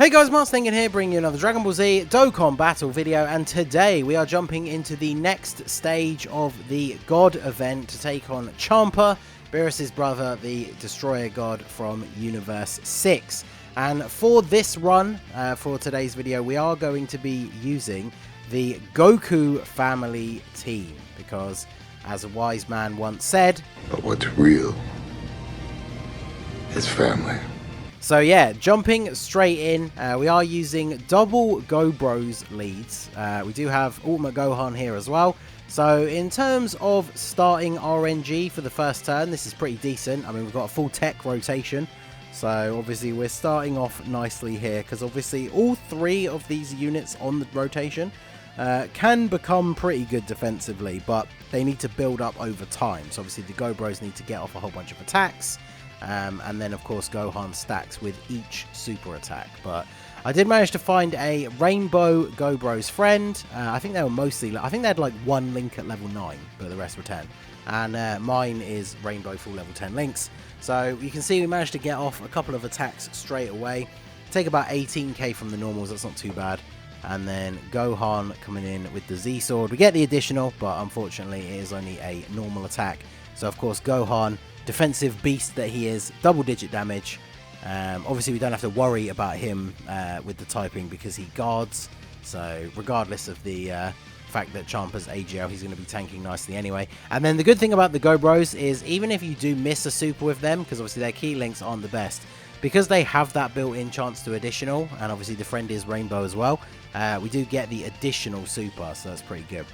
Hey guys, Ningen here, bringing you another Dragon Ball Z Dokkan battle video, and today we are jumping into the next stage of the God event to take on CHAMPA, Beerus's brother, the Destroyer God from Universe 6. And for this run, for today's video, we are going to be using the Goku family team, because as a wise man once said, but what's real is family. So yeah, jumping straight in, we are using double Go Bros leads. We do have Ultimate Gohan here as well. So in terms of starting RNG for the first turn, this is pretty decent. I mean, we've got a full tech rotation. So obviously we're starting off nicely here, because obviously all three of these units on the rotation can become pretty good defensively, but they need to build up over time. So obviously the Go Bros need to get off a whole bunch of attacks. And then, of course, Gohan stacks with each super attack. But I did manage to find a Rainbow Go Bros friend. I think they were mostly... I think they had like one link at level 9, but the rest were 10. And mine is Rainbow full level 10 links. So you can see we managed to get off a couple of attacks straight away. Take about 18k from the normals. That's not too bad. And then Gohan coming in with the Z Sword. We get the additional, but unfortunately it is only a normal attack. So, of course, Gohan... defensive beast that he is, double-digit damage. Obviously, we don't have to worry about him with the typing because he guards. So, regardless of the fact that Champa's AGL, he's going to be tanking nicely anyway. And then the good thing about the Go Bros is even if you do miss a super with them, because obviously their key links aren't the best, because they have that built-in chance to additional, and obviously the friend is Rainbow as well, we do get the additional super, so that's pretty good.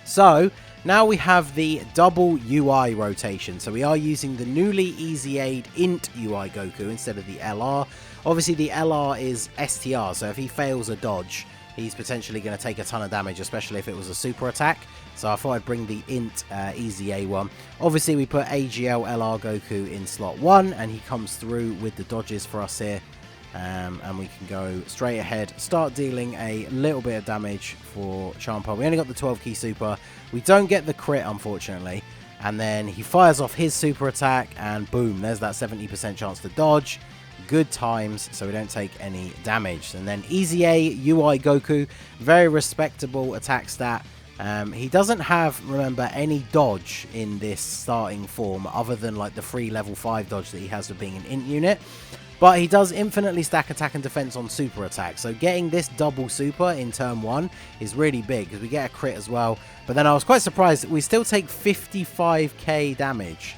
So, now we have the double UI rotation. So we are using the newly Easy Aid Int UI Goku instead of the LR. Obviously the LR is STR, so if he fails a dodge, he's potentially going to take a ton of damage, especially if it was a super attack. So I thought I'd bring the Int Easy A one. Obviously we put AGL LR Goku in slot 1, and he comes through with the dodges for us here. And we can go straight ahead, start dealing a little bit of damage for Champa. We only got the 12 key super. We don't get the crit, unfortunately. And then he fires off his super attack, and boom, there's that 70% chance to dodge. Good times, so we don't take any damage. And then Easy A UI Goku, very respectable attack stat. He doesn't have, remember, any dodge in this starting form other than like the free level 5 dodge that he has for being an int unit. But he does infinitely stack attack and defense on super attack. So getting this double super in turn 1 is really big because we get a crit as well. But then I was quite surprised that we still take 55k damage.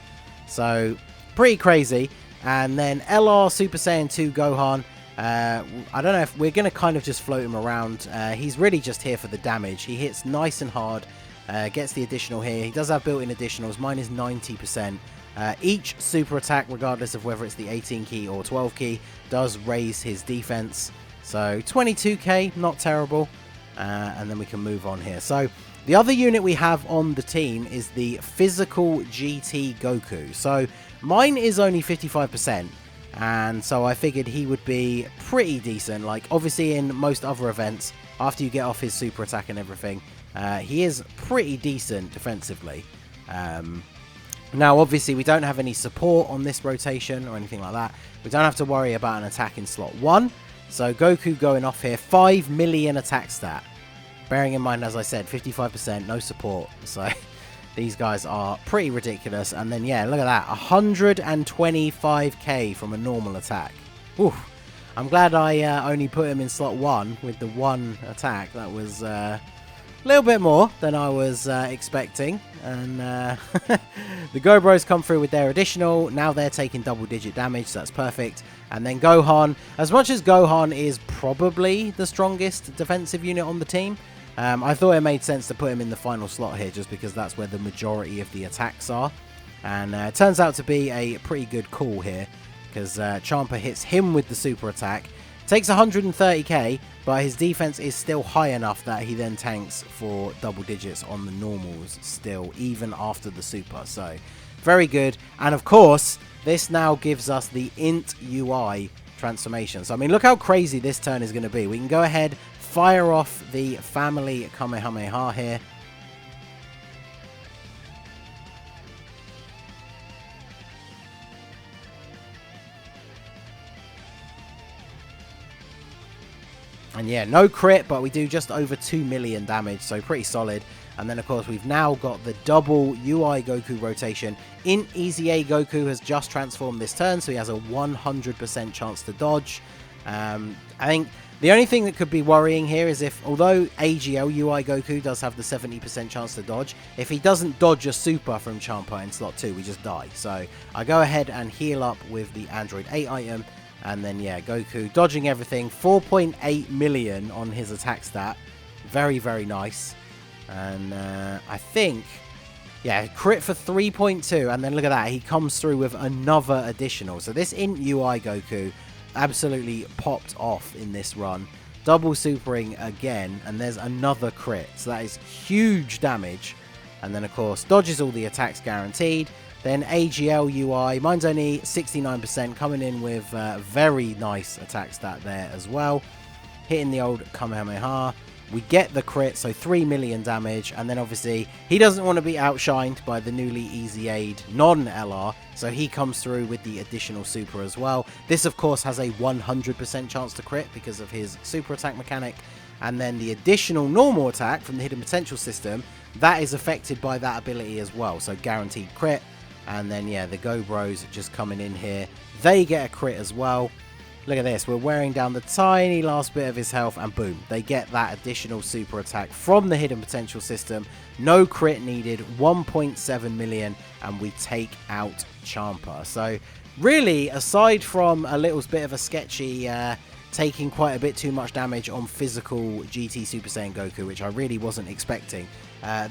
So pretty crazy. And then LR Super Saiyan 2 Gohan. I don't know if we're going to kind of just float him around. He's really just here for the damage. He hits nice and hard. Gets the additional here. He does have built-in additionals. Mine is 90%. Each super attack, regardless of whether it's the 18 key or 12 key, does raise his defense. So 22k, not terrible. And then we can move on here. So the other unit we have on the team is the physical GT Goku. So mine is only 55%. And so I figured he would be pretty decent. Like, obviously in most other events, after you get off his super attack and everything, he is pretty decent defensively. Now, obviously, we don't have any support on this rotation or anything like that. We don't have to worry about an attack in slot 1. So, Goku going off here, 5 million attack stat. Bearing in mind, as I said, 55%, no support. So, these guys are pretty ridiculous. And then, yeah, look at that. 125k from a normal attack. Oof. I'm glad I only put him in slot 1 with the 1 attack. That was... a little bit more than I was expecting, and the Go Bros come through with their additional. Now they're taking double-digit damage, so that's perfect. And then Gohan, as much as Gohan is probably the strongest defensive unit on the team, I thought it made sense to put him in the final slot here, just because that's where the majority of the attacks are. And it turns out to be a pretty good call here, because Champa hits him with the super attack. Takes 130k, but his defense is still high enough that he then tanks for double digits on the normals still, even after the super. So, very good. And of course, this now gives us the Int UI transformation. So, I mean, look how crazy this turn is going to be. We can go ahead, fire off the family Kamehameha here. And yeah, no crit, but we do just over 2 million damage, so pretty solid. And then, of course, we've now got the double UI Goku rotation. In Easy A, Goku has just transformed this turn, so he has a 100% chance to dodge. I think the only thing that could be worrying here is if, although AGL UI Goku does have the 70% chance to dodge, if he doesn't dodge a super from Champa in slot 2, we just die. So I go ahead and heal up with the Android 8 item. And then, yeah, Goku dodging everything. 4.8 million on his attack stat. Very, very nice. And I think, yeah, crit for 3.2. And then look at that. He comes through with another additional. So this Int UI Goku absolutely popped off in this run. Double supering again. And there's another crit. So that is huge damage. And then, of course, dodges all the attacks guaranteed. Then AGL UI, mine's only 69%, coming in with very nice attack stat there as well. Hitting the old Kamehameha. We get the crit, so 3 million damage. And then obviously, he doesn't want to be outshined by the newly Easy Aid non-LR. So he comes through with the additional super as well. This, of course, has a 100% chance to crit because of his super attack mechanic. And then the additional normal attack from the hidden potential system, that is affected by that ability as well. So guaranteed crit. And then, yeah, the Go Bros just coming in here. They get a crit as well. Look at this. We're wearing down the tiny last bit of his health. And boom, they get that additional super attack from the hidden potential system. No crit needed. 1.7 million. And we take out Champa. So, really, aside from a little bit of a sketchy... taking quite a bit too much damage on physical GT Super Saiyan Goku, which I really wasn't expecting.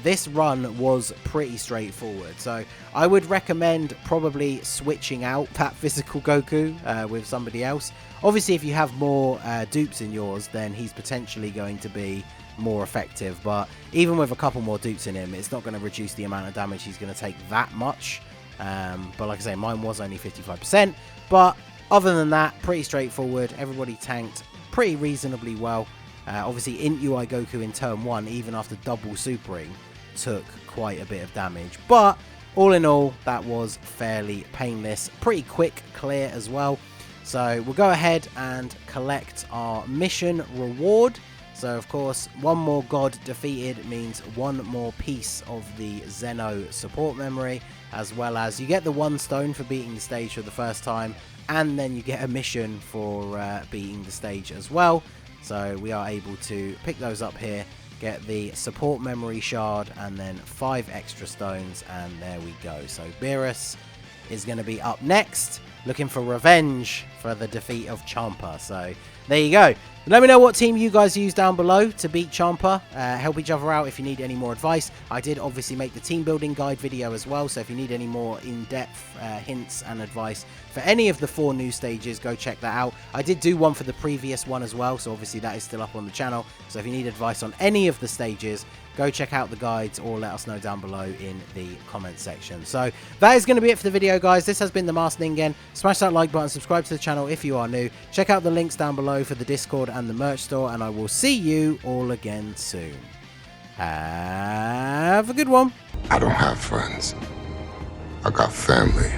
This run was pretty straightforward, so I would recommend probably switching out that physical Goku with somebody else. Obviously, if you have more dupes in yours, then he's potentially going to be more effective, but even with a couple more dupes in him, it's not going to reduce the amount of damage he's going to take that much. But like I say, mine was only 55%, but other than that, pretty straightforward. Everybody tanked pretty reasonably well. Obviously, Int UI Goku in turn 1, even after double supering, took quite a bit of damage. But all in all, that was fairly painless. Pretty quick clear as well. So we'll go ahead and collect our mission reward. So, of course, one more god defeated means one more piece of the Zeno support memory, as well as you get the 1 stone for beating the stage for the first time, and then you get a mission for beating the stage as well. So we are able to pick those up here, get the support memory shard, and then 5 extra stones, and there we go. So Beerus is going to be up next, looking for revenge for the defeat of Champa. So there you go. Let me know what team you guys use down below to beat Champa. Help each other out if you need any more advice. I did obviously make the team building guide video as well, so if you need any more in-depth hints and advice for any of the 4 new stages, go check that out. I did do one for the previous one as well, so obviously that is still up on the channel. So if you need advice on any of the stages, go check out the guides or let us know down below in the comment section. So that is going to be it for the video, guys. This has been the Masked Ningen. Smash that like button, subscribe to the channel if you are new. Check out the links down below for the Discord and the merch store, and I will see you all again soon. Have a good one. I don't have friends. I got family.